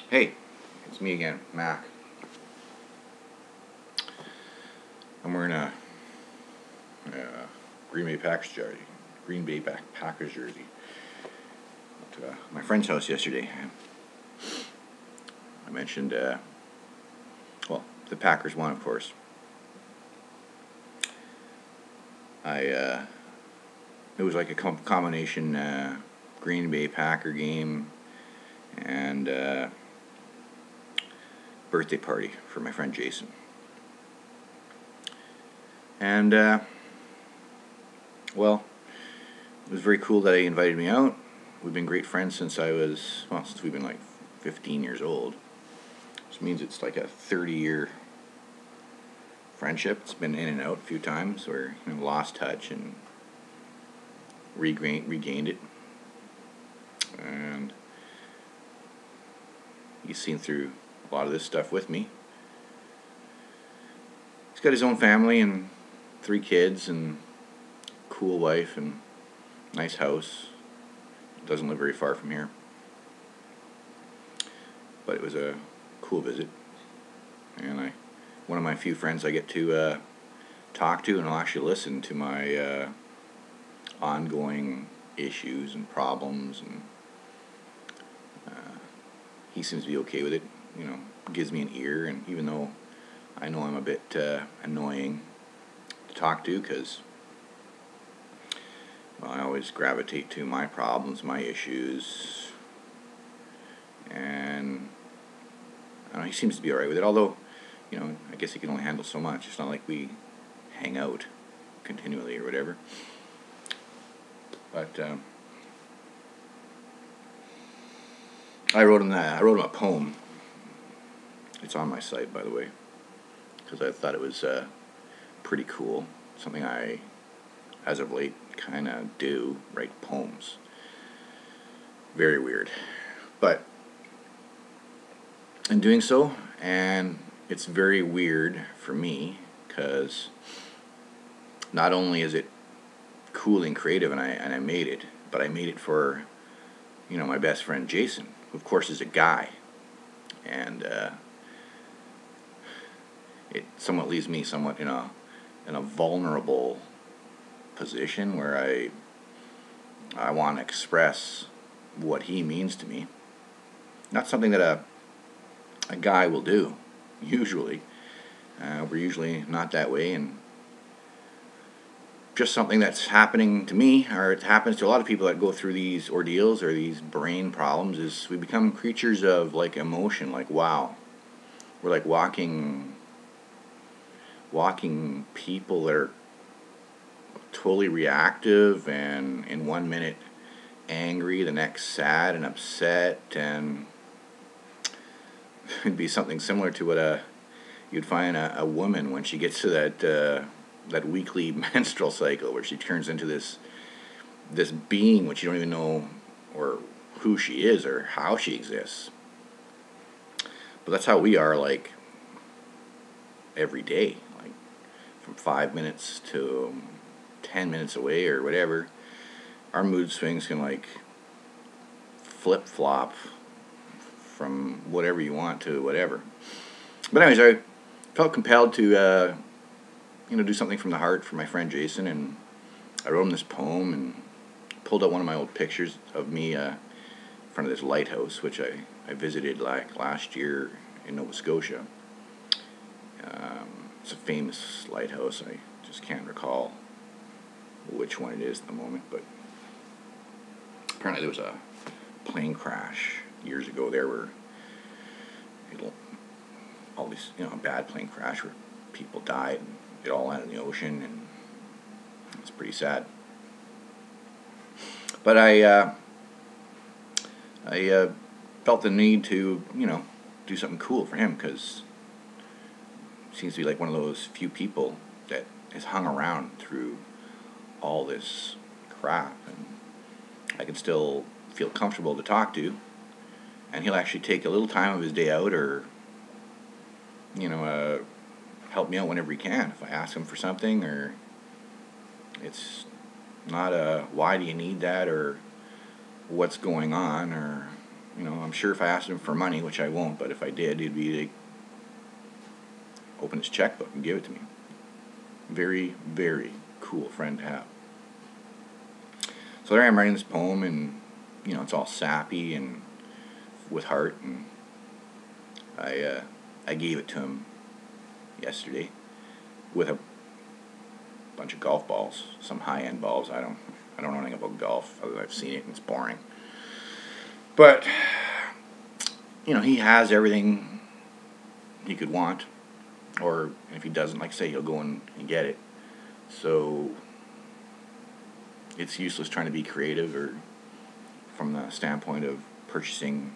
Hey, it's me again, Mac. I'm wearing a Green Bay Packers jersey. Packers jersey. At my friend's house yesterday. I mentioned, the Packers won, of course. It was like a combination Green Bay Packer game and birthday party for my friend Jason. And, it was very cool that he invited me out. We've been great friends since since we've been like 15 years old. Which means it's like a 30-year friendship. It's been in and out a few times where lost touch and regained it. And he's seen through a lot of this stuff with me. He's got his own family and 3 kids and cool wife and nice house. Doesn't live very far from here. But it was a cool visit. And one of my few friends I get to talk to, and I'll actually listen to my ongoing issues and problems, and he seems to be okay with it. Gives me an ear, and even though I know I'm a bit annoying to talk to, because I always gravitate to my problems, my issues, and I don't know, he seems to be alright with it, although, I guess he can only handle so much. It's not like we hang out continually or whatever. But I wrote him a poem. It's on my site, by the way, because I thought it was pretty cool. Something I, as of late, kind of do, write poems. Very weird. But in doing so, and it's very weird for me, because not only is it cool and creative, and I made it, but I made it for, my best friend Jason, who of course is a guy, and it somewhat leaves me somewhat in a vulnerable position where I want to express what he means to me. Not something that a guy will do, usually. We're usually not that way, and just something that's happening to me, or it happens to a lot of people that go through these ordeals or these brain problems, is we become creatures of like emotion. Like, wow, we're like walking people that are totally reactive, and in 1 minute angry, the next sad and upset, and it'd be something similar to what you'd find a woman when she gets to that weekly menstrual cycle, where she turns into this being which you don't even know or who she is or how she exists. But that's how we are, like, every day, like from 5 minutes to 10 minutes away or whatever. Our mood swings can like flip-flop from whatever you want to whatever. But anyways, I felt compelled to do something from the heart for my friend Jason, and I wrote him this poem and pulled out one of my old pictures of me in front of this lighthouse, which I visited like last year in Nova Scotia. It's a famous lighthouse. I just can't recall which one it is at the moment, but apparently there was a plane crash years ago there where all these, bad plane crash where people died and it all landed in the ocean, and it's pretty sad. But I felt the need to, do something cool for him, because he seems to be like one of those few people that has hung around through all this crap, and I can still feel comfortable to talk to, and he'll actually take a little time of his day out, or help me out whenever he can if I ask him for something, or it's not a why do you need that, or what's going on, or I'm sure if I asked him for money, which I won't, but if I did, he'd be like, open his checkbook and give it to me. Very, very cool friend to have. So there I am writing this poem, and it's all sappy and with heart, and I gave it to him yesterday with a bunch of golf balls, some high-end balls. I don't know anything about golf other than I've seen it and it's boring. But he has everything he could want, or if he doesn't, like I say, he'll go and get it. So it's useless trying to be creative or from the standpoint of purchasing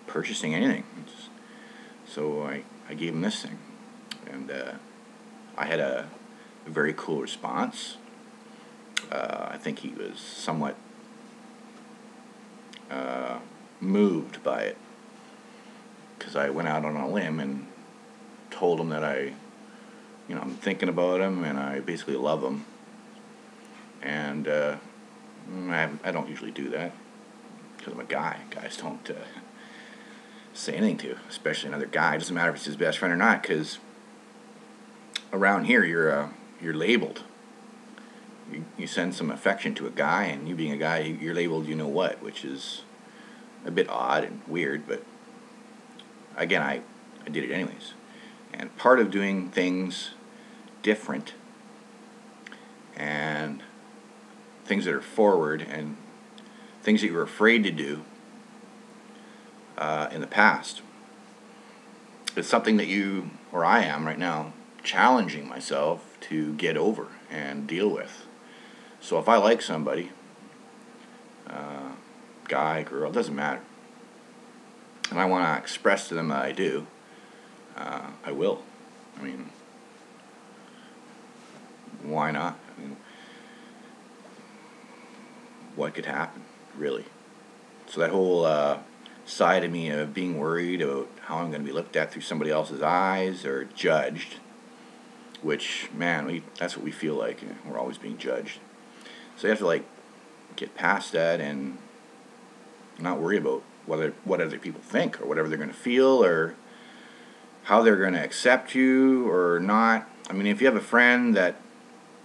anything. So I gave him this thing, and I had a very cool response. I think he was somewhat moved by it, because I went out on a limb and told him that I'm thinking about him and I basically love him. And I don't usually do that because I'm a guy. Guys don't say anything to, especially another guy. It doesn't matter if it's his best friend or not, because around here you're labeled. You send some affection to a guy, and you being a guy, you're labeled what, which is a bit odd and weird, but again, I did it anyways. And part of doing things different and things that are forward and things that you were afraid to do in the past, it's something that you, or I am right now, challenging myself to get over and deal with. So if I like somebody, guy, girl, it doesn't matter, and I want to express to them that I do, I will. I mean, why not? I mean, what could happen, really? So that whole side of me of being worried about how I'm going to be looked at through somebody else's eyes or judged, which, man, that's what we feel like. We're always being judged. So you have to get past that and not worry about what other people think or whatever they're going to feel or how they're going to accept you or not. I mean, if you have a friend that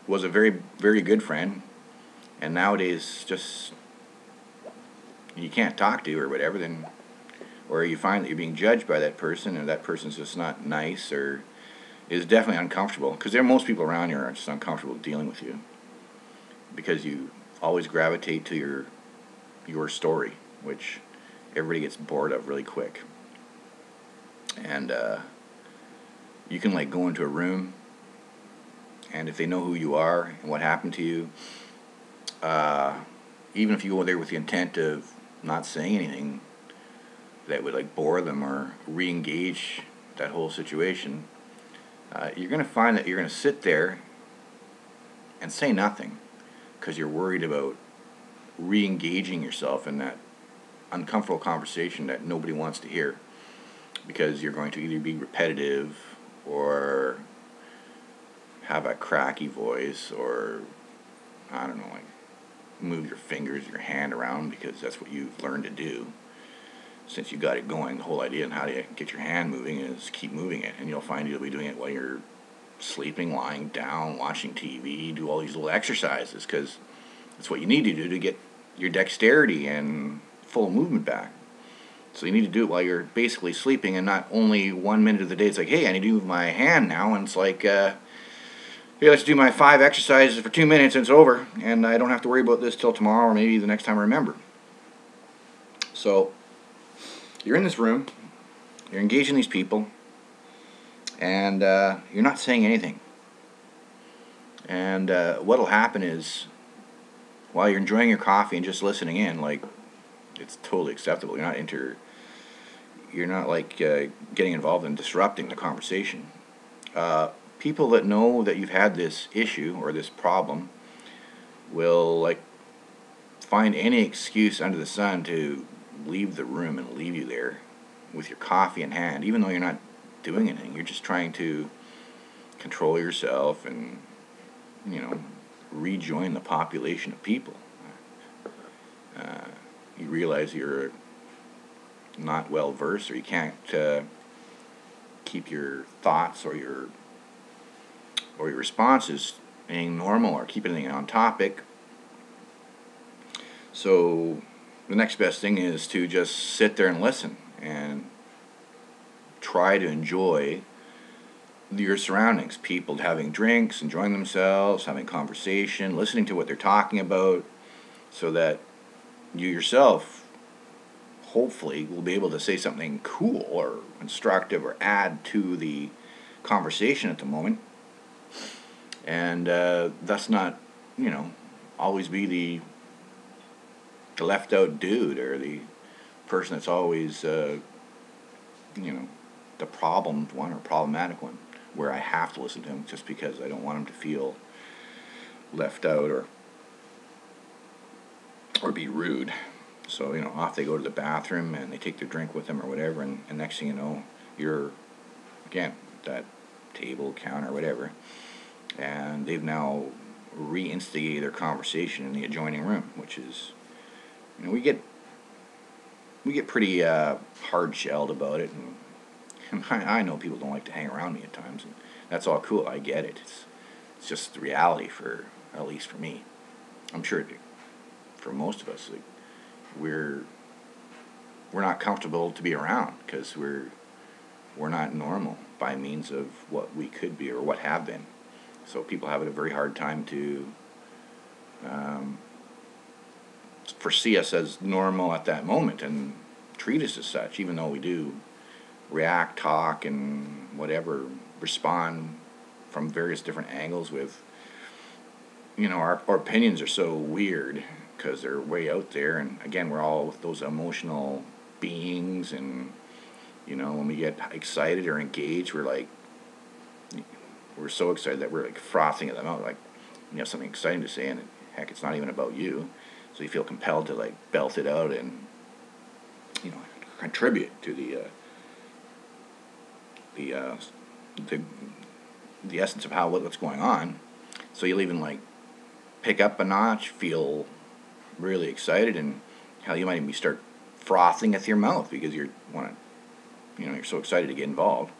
was a very, very good friend and nowadays just you can't talk to or whatever, then, or you find that you're being judged by that person and that person's just not nice or is definitely uncomfortable, because most people around you are just uncomfortable dealing with you because you always gravitate to your story, which everybody gets bored of really quick. And you can go into a room, and if they know who you are and what happened to you, even if you go there with the intent of not saying anything that would bore them or re-engage that whole situation, you're going to find that you're going to sit there and say nothing because you're worried about re-engaging yourself in that uncomfortable conversation that nobody wants to hear, because you're going to either be repetitive or have a cracky voice or, I don't know, move your fingers, your hand around, because that's what you've learned to do since you got it going. The whole idea on how to get your hand moving is keep moving it, and you'll find you'll be doing it while you're sleeping, lying down, watching TV, do all these little exercises, because that's what you need to do to get your dexterity and full movement back. So you need to do it while you're basically sleeping, and not only 1 minute of the day. It's like, hey, I need to move my hand now, and it's like, hey, let's do my 5 exercises for 2 minutes and it's over, and I don't have to worry about this till tomorrow or maybe the next time I remember. So you're in this room, you're engaging these people, and you're not saying anything. And what'll happen is, while you're enjoying your coffee and just listening in, it's totally acceptable. You're not getting involved in disrupting the conversation. People that know that you've had this issue or this problem will find any excuse under the sun to leave the room and leave you there with your coffee in hand, even though you're not doing anything. You're just trying to control yourself and rejoin the population of people. You realize you're not well versed, or you can't keep your thoughts or your responses being normal or keep anything on topic. So the next best thing is to just sit there and listen and try to enjoy your surroundings. People having drinks, enjoying themselves, having conversation, listening to what they're talking about, so that you yourself hopefully will be able to say something cool or constructive or add to the conversation at the moment. And thus not, always be the left out dude or the person that's always, the problemed one or problematic one, where I have to listen to him just because I don't want him to feel left out or be rude. So, off they go to the bathroom and they take their drink with them or whatever, and next thing you know, you're, again, that table, counter, whatever, and they've now reinstigated their conversation in the adjoining room, which is, we get pretty hard-shelled about it, and I know people don't like to hang around me at times, and that's all cool. I get it. It's just the reality, for at least for me. I'm sure for most of us, like, we're not comfortable to be around because we're not normal by means of what we could be or what have been. So people have a very hard time to foresee us as normal at that moment and treat us as such, even though we do react, talk, and whatever, respond from various different angles with, our opinions are so weird because they're way out there, and again, we're all those emotional beings, and, when we get excited or engaged, we're so excited that we're like frothing at the mouth, like you have something exciting to say, and heck, it's not even about you, so you feel compelled to like belt it out and, contribute to the essence of what's going on. So you'll even like pick up a notch, feel really excited, and hell, you might even start frothing at your mouth because you're so excited to get involved.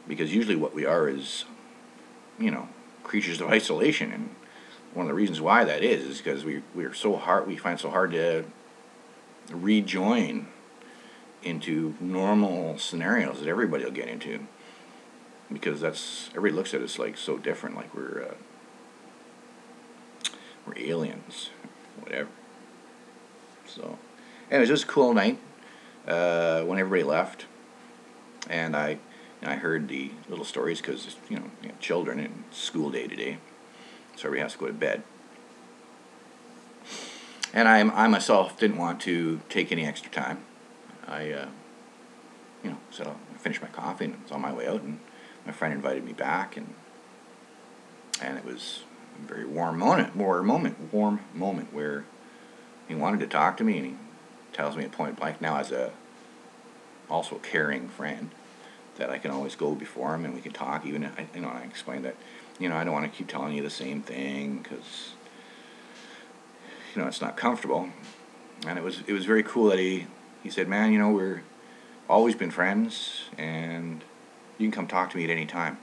Because usually what we are is, creatures of isolation, and one of the reasons why that is because we find it so hard to rejoin into normal scenarios that everybody will get into, because everybody looks at us like so different, like we're aliens, whatever. So, and it was just a cool night when everybody left, and I heard the little stories because children and school day today, so everybody has to go to bed. And I myself didn't want to take any extra time. I said I'll finish my coffee, and it's on my way out, and my friend invited me back, and it was a very warm moment where he wanted to talk to me, and he tells me at point blank now, as also a caring friend, that I can always go before him and we can talk. Even I explained that I don't want to keep telling you the same thing because it's not comfortable. And it was very cool that he said, man, we're always been friends, and you can come talk to me at any time.